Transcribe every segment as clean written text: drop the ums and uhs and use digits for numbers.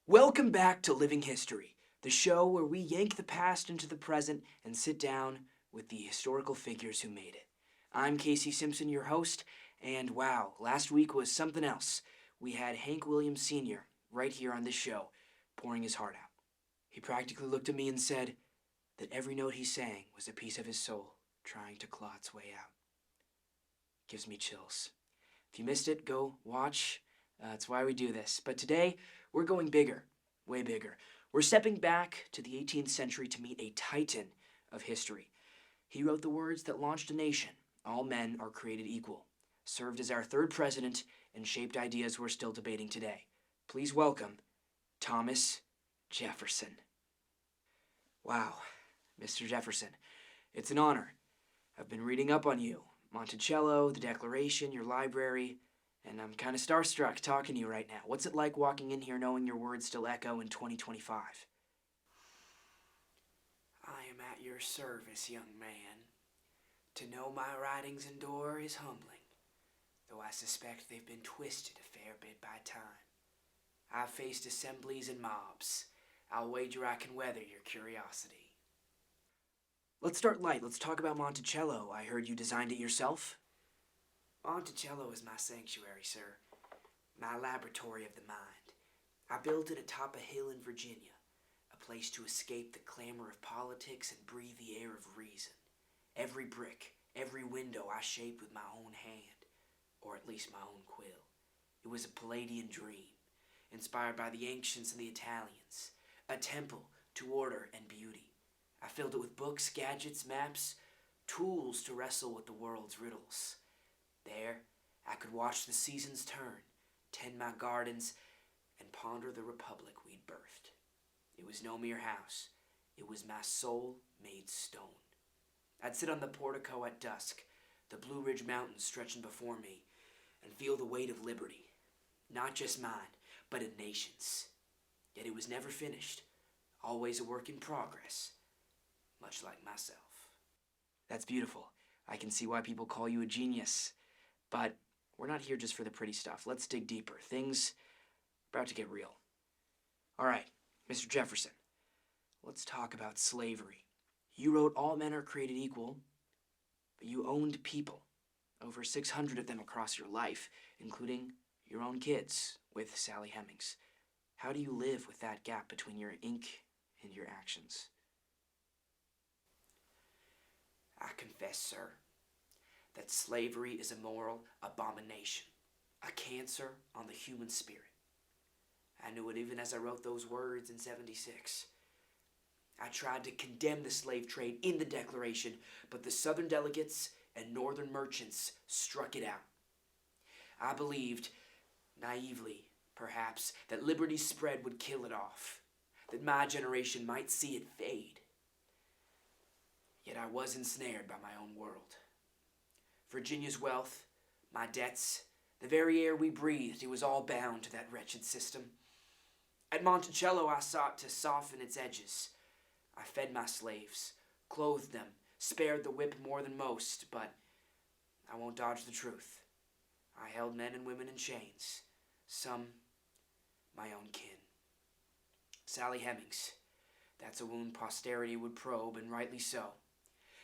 Welcome back to Living History, the show where we yank the past into the present and sit down with the historical figures who made it. I'm Casey Simpson, your host, and wow, last week was something else. We had Hank Williams Sr. right here on this show, pouring his heart out. He practically looked at me and said that every note he sang was a piece of his soul trying to claw its way out. Gives me chills. If you missed it, go watch. That's why we do this. But today, we're going bigger, way bigger. We're stepping back to the 18th century to meet a titan of history. He wrote the words that launched a nation. All men are created equal. Served as our third president and shaped ideas we're still debating today. Please welcome Thomas Jefferson. Wow, Mr. Jefferson, it's an honor. I've been reading up on you. Monticello, the Declaration, your library, and I'm kind of starstruck talking to you right now. What's it like walking in here knowing your words still echo in 2025? I am at your service, young man. To know my writings endure is humbling, though I suspect they've been twisted a fair bit by time. I've faced assemblies and mobs. I'll wager I can weather your curiosity. Let's start light. Let's talk about Monticello. I heard you designed it yourself. Monticello is my sanctuary, sir. My laboratory of the mind. I built it atop a hill in Virginia, a place to escape the clamor of politics and breathe the air of reason. Every brick, every window I shaped with my own hand, or at least my own quill. It was a Palladian dream, inspired by the ancients and the Italians, a temple to order and beauty. I filled it with books, gadgets, maps, tools to wrestle with the world's riddles. There, I could watch the seasons turn, tend my gardens, and ponder the republic we'd birthed. It was no mere house. It was my soul made stone. I'd sit on the portico at dusk, the Blue Ridge Mountains stretching before me, and feel the weight of liberty. Not just mine, but a nation's. Yet it was never finished, always a work in progress, much like myself. That's beautiful. I can see why people call you a genius. But we're not here just for the pretty stuff. Let's dig deeper. Things are about to get real. All right, Mr. Jefferson, let's talk about slavery. You wrote all men are created equal, but you owned people. Over 600 of them across your life, including your own kids with Sally Hemings. How do you live with that gap between your ink and your actions? I confess, sir, that slavery is a moral abomination, a cancer on the human spirit. I knew it even as I wrote those words in '76. I tried to condemn the slave trade in the Declaration, but the Southern delegates and Northern merchants struck it out. I believed, naively perhaps, that liberty's spread would kill it off, that my generation might see it fade. Yet I was ensnared by my own world. Virginia's wealth, my debts, the very air we breathed, it was all bound to that wretched system. At Monticello, I sought to soften its edges. I fed my slaves, clothed them, spared the whip more than most, but I won't dodge the truth. I held men and women in chains, some my own kin. Sally Hemings, that's a wound posterity would probe, and rightly so.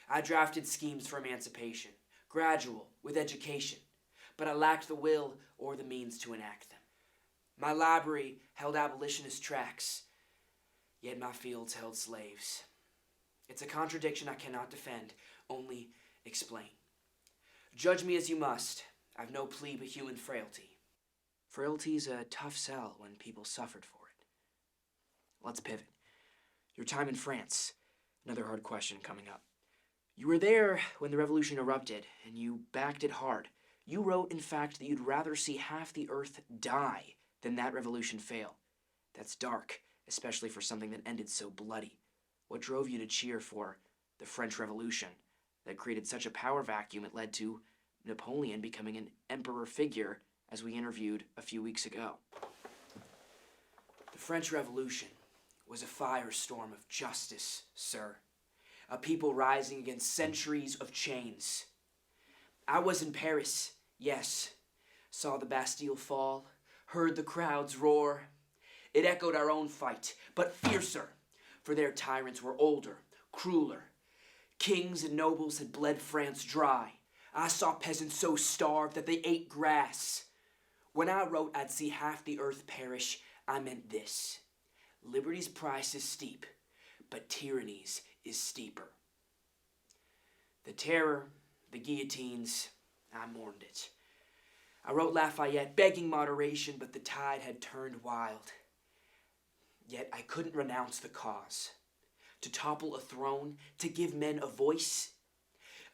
I drafted schemes for emancipation, gradual, with education, but I lacked the will or the means to enact them. My library held abolitionist tracts, yet my fields held slaves. It's a contradiction I cannot defend, only explain. Judge me as you must. I've no plea but human frailty. Frailty's a tough sell when people suffered for it. Let's pivot. Your time in France. Another hard question coming up. You were there when the revolution erupted, and you backed it hard. You wrote, in fact, that you'd rather see half the earth die than that revolution fail. That's dark, especially for something that ended so bloody. What drove you to cheer for the French Revolution that created such a power vacuum it led to Napoleon becoming an emperor figure, as we interviewed a few weeks ago? The French Revolution was a firestorm of justice, sir. A people rising against centuries of chains. I was in Paris, yes, saw the Bastille fall, heard the crowds roar. It echoed our own fight, but fiercer, for their tyrants were older, crueler. Kings and nobles had bled France dry. I saw peasants so starved that they ate grass. When I wrote I'd see half the earth perish, I meant this. Liberty's price is steep, but tyranny's is steeper. The terror, the guillotines, I mourned it. I wrote Lafayette begging moderation, but the tide had turned wild. Yet I couldn't renounce the cause. To topple a throne, to give men a voice.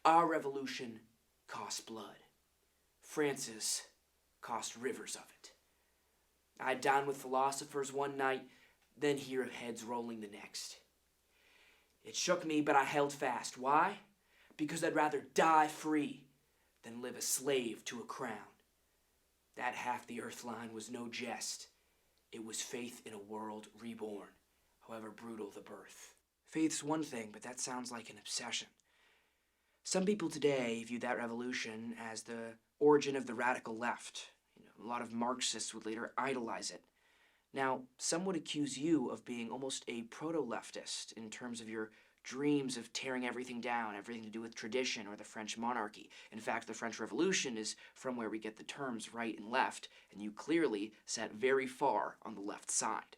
Our revolution cost blood. France's cost rivers of it. I'd dine with philosophers one night, then hear of heads rolling the next. It shook me, but I held fast. Why? Because I'd rather die free than live a slave to a crown. That half the earth line was no jest. It was faith in a world reborn, however brutal the birth. Faith's one thing, but that sounds like an obsession. Some people today view that revolution as the origin of the radical left. A lot of Marxists would later idolize it. Now, some would accuse you of being almost a proto-leftist in terms of your dreams of tearing everything down, everything to do with tradition or the French monarchy. In fact, the French Revolution is from where we get the terms right and left, and you clearly sat very far on the left side.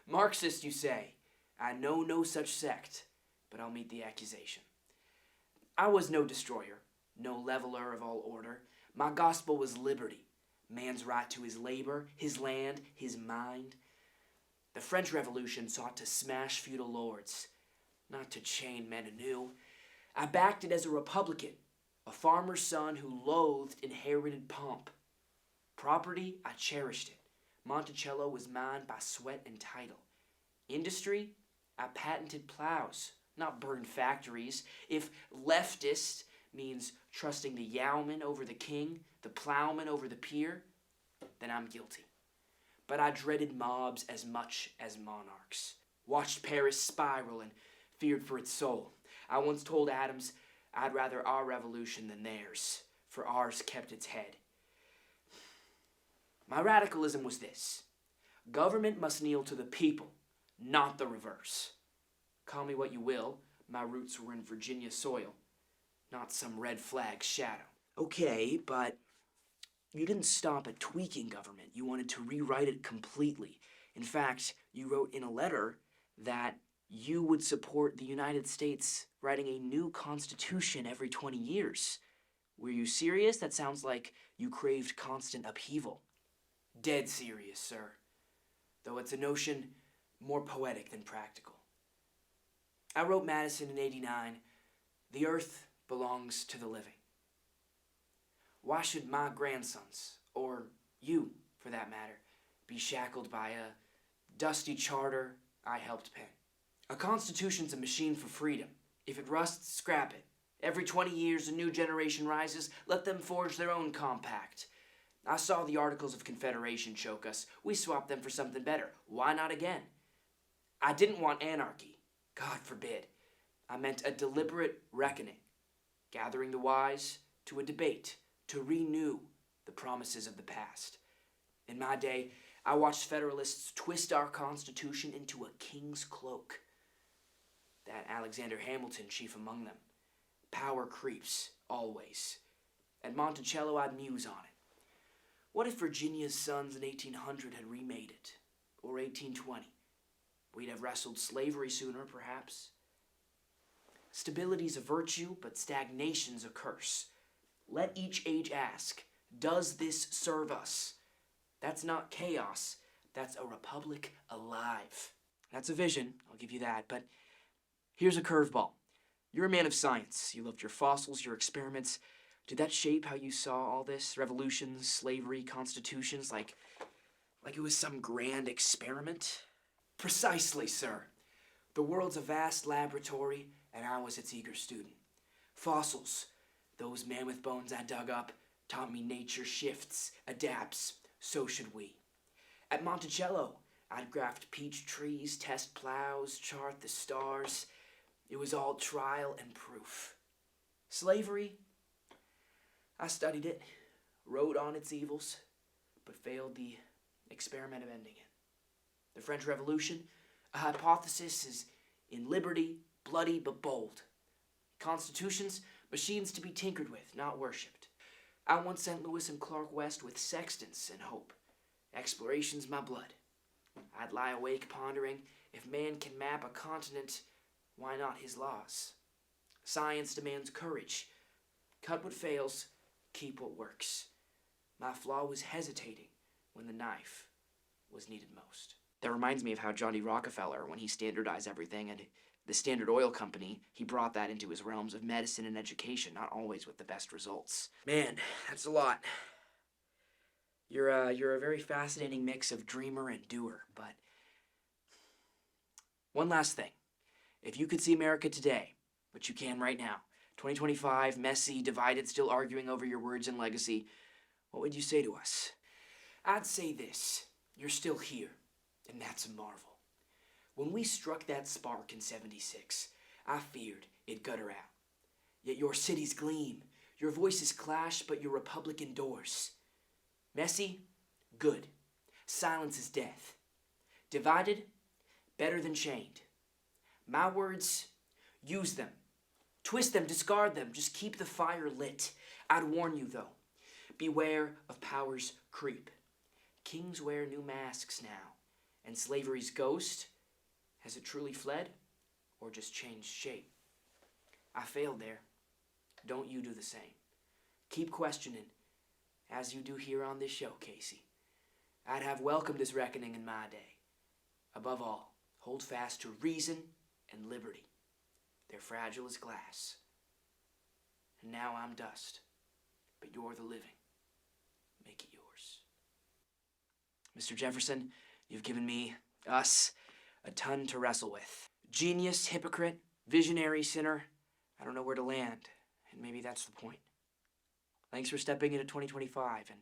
Marxist, you say? I know no such sect, but I'll meet the accusation. I was no destroyer, no leveler of all order. My gospel was liberty, man's right to his labor, his land, his mind. The French Revolution sought to smash feudal lords, not to chain men anew. I backed it as a Republican, a farmer's son who loathed inherited pomp. Property, I cherished it. Monticello was mine by sweat and title. Industry, I patented plows, not burned factories. If leftist means trusting the yeoman over the king, the plowman over the peer, then I'm guilty. But I dreaded mobs as much as monarchs. Watched Paris spiral and feared for its soul. I once told Adams I'd rather our revolution than theirs, for ours kept its head. My radicalism was this. Government must kneel to the people, not the reverse. Call me what you will, my roots were in Virginia soil, not some red flag shadow. Okay, but you didn't stop at tweaking government. You wanted to rewrite it completely. In fact, you wrote in a letter that you would support the United States writing a new constitution every 20 years. Were you serious? That sounds like you craved constant upheaval. Dead serious, sir. Though it's a notion more poetic than practical. I wrote Madison in '89, the earth belongs to the living. Why should my grandsons, or you for that matter, be shackled by a dusty charter I helped pen? A constitution's a machine for freedom. If it rusts, scrap it. Every 20 years a new generation rises, let them forge their own compact. I saw the Articles of Confederation choke us. We swapped them for something better. Why not again? I didn't want anarchy. God forbid. I meant a deliberate reckoning, gathering the wise to a debate, to renew the promises of the past. In my day, I watched Federalists twist our Constitution into a king's cloak. That Alexander Hamilton chief among them. Power creeps, always. At Monticello, I'd muse on it. What if Virginia's sons in 1800 had remade it? Or 1820? We'd have wrestled slavery sooner, perhaps. Stability's a virtue, but stagnation's a curse. Let each age ask, does this serve us? That's not chaos. That's a republic alive. That's a vision, I'll give you that, but here's a curveball. You're a man of science. You loved your fossils, your experiments. Did that shape how you saw all this? Revolutions, slavery, constitutions, like it was some grand experiment? Precisely, sir. The world's a vast laboratory, and I was its eager student. Fossils, those mammoth bones I dug up, taught me nature shifts, adapts. So should we. At Monticello, I'd graft peach trees, test plows, chart the stars. It was all trial and proof. Slavery, I studied it, wrote on its evils, but failed the experiment of ending it. The French Revolution, a hypothesis, is in liberty, bloody but bold. Constitutions, machines to be tinkered with, not worshipped. I once sent Lewis and Clark west with sextants and hope. Exploration's my blood. I'd lie awake pondering, if man can map a continent, why not his laws? Science demands courage. Cut what fails, keep what works. My flaw was hesitating when the knife was needed most. That reminds me of how John D. Rockefeller, when he standardized everything, and the Standard Oil Company, he brought that into his realms of medicine and education, not always with the best results. Man, that's a lot. You're a very fascinating mix of dreamer and doer, but one last thing. If you could see America today, which you can right now, 2025, messy, divided, still arguing over your words and legacy, what would you say to us? I'd say this: you're still here, and that's a marvel. When we struck that spark in '76, I feared it'd gutter out. Yet your cities gleam, your voices clash, but your republic endures. Messy? Good. Silence is death. Divided? Better than chained. My words? Use them. Twist them, discard them, just keep the fire lit. I'd warn you, though. Beware of power's creep. Kings wear new masks now, and slavery's ghost, has it truly fled, or just changed shape? I failed there. Don't you do the same. Keep questioning, as you do here on this show, Casey. I'd have welcomed this reckoning in my day. Above all, hold fast to reason and liberty. They're fragile as glass. And now I'm dust, but you're the living. Make it yours. Mr. Jefferson, you've given me, us, a ton to wrestle with. Genius, hypocrite, visionary, sinner. I don't know where to land, and maybe that's the point. Thanks for stepping into 2025 and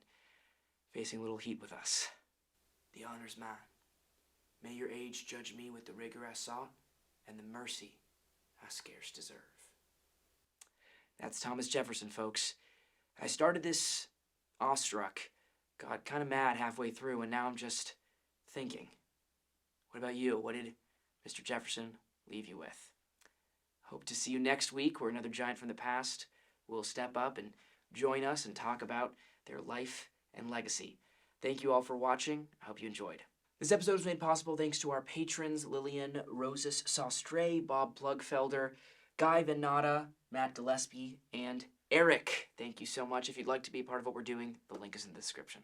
facing a little heat with us. The honor's mine. May your age judge me with the rigor I sought and the mercy I scarce deserve. That's Thomas Jefferson, folks. I started this awestruck, got kind of mad halfway through, and now I'm just thinking. What about you? What did Mr. Jefferson leave you with? Hope to see you next week, where another giant from the past will step up and join us and talk about their life and legacy. Thank you all for watching. I hope you enjoyed. This episode was made possible thanks to our patrons, Lilian, Rosas, Sastrè, Bob Pflugfelder, Guy Van Natta, Matt Gillespie, and Eric. Thank you so much. If you'd like to be part of what we're doing, the link is in the description.